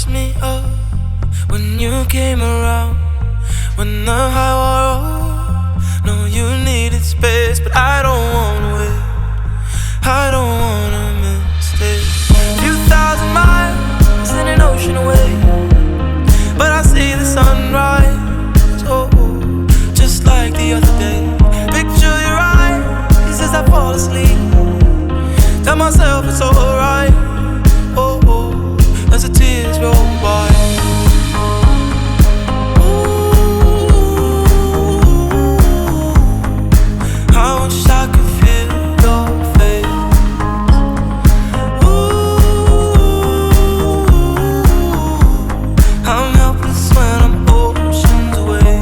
touched me up when you came around. When the high wore off, no, you needed space, but I don't wanna wait. I don't wanna miss it. Few thousand miles in an ocean away, but I see the sunrise, oh, just like the other day. Picture your eyes as I fall asleep. Tell myself it's alright, oh, as the tears roll by. I wish I could feel your face. I'm helpless when I'm oceans away.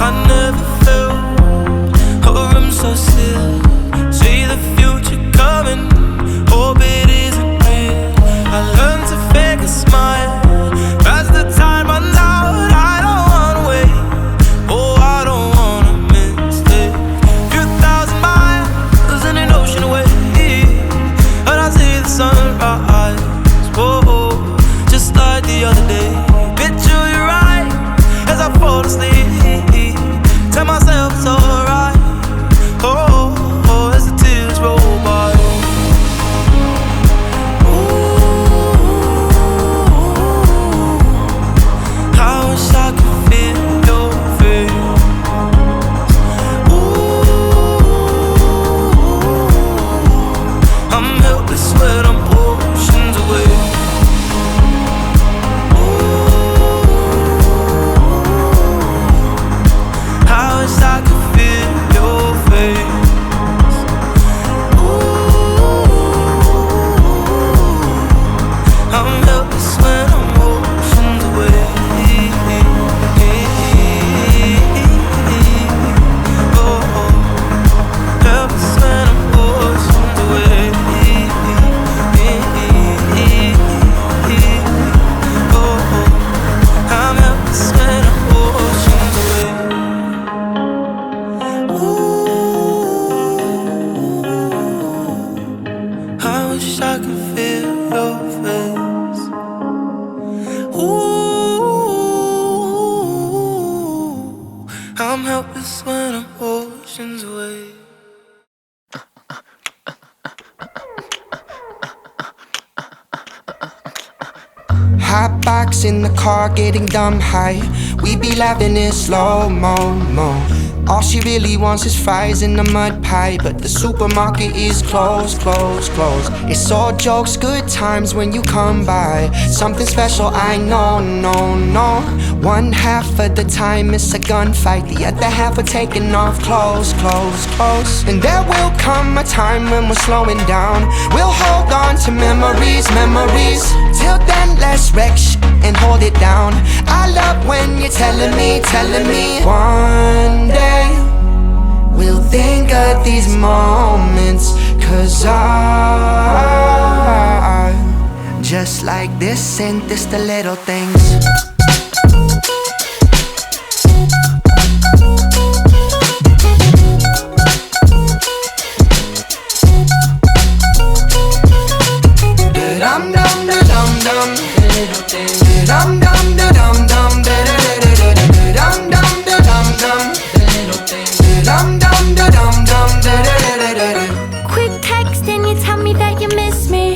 I never felt a room so still. See the future coming, hope it isn't real. I learned to fake a smile as the time runs out. I don't wanna wait, oh, I don't wanna miss it. Few thousand miles in an ocean away, but I see the sunrise, oh, just like the other day. Picture your eyes as I fall asleep. Tell myself it's alright, oh, as the tears roll by. I wish I could feel your face. I'm helpless when I'm oceans away. I wish I could feel your face. I'm helpless when I'm oceans away. Helpless when I'm oceans away. I'm helpless when I'm oceans away. I wish I could feel your face. I'm helpless when I'm oceans away. Hot box in the car, getting dumb high. We be laughing in slow-mo. All she really wants is fries in the mud pie, but the supermarket is closed. It's all jokes, good times when you come by. Something special, I know, no. One half of the time it's a gunfight, the other half are taking off clothes. And there will come a time when we're slowing down. We'll hold on to memories. Till then, let's wreck and hold it down. I love when you're telling me one day we'll think of these moments, 'cause I just like this and this, the little things. Dum-dum-da-dum-dum, the little things. Dum-dum-da-dum-dum, dum-dum-da-dum-dum, the little things. Dum-dum-da-dum-dum, Quick text and you tell me that you miss me.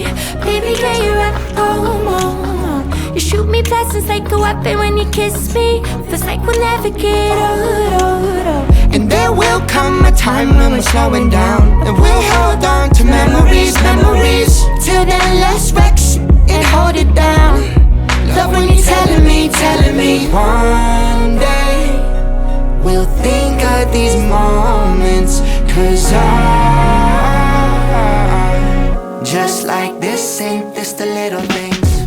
Baby, yeah, you're at home. You shoot me blessings like a weapon when you kiss me. Feels like we'll never get old. And there will come a time when we're slowing down, and we'll hold on to memories. Till then, let's wreck and hold it down. Love when you're telling me one day we'll think of these moments, 'cause I just like this and this, the little things.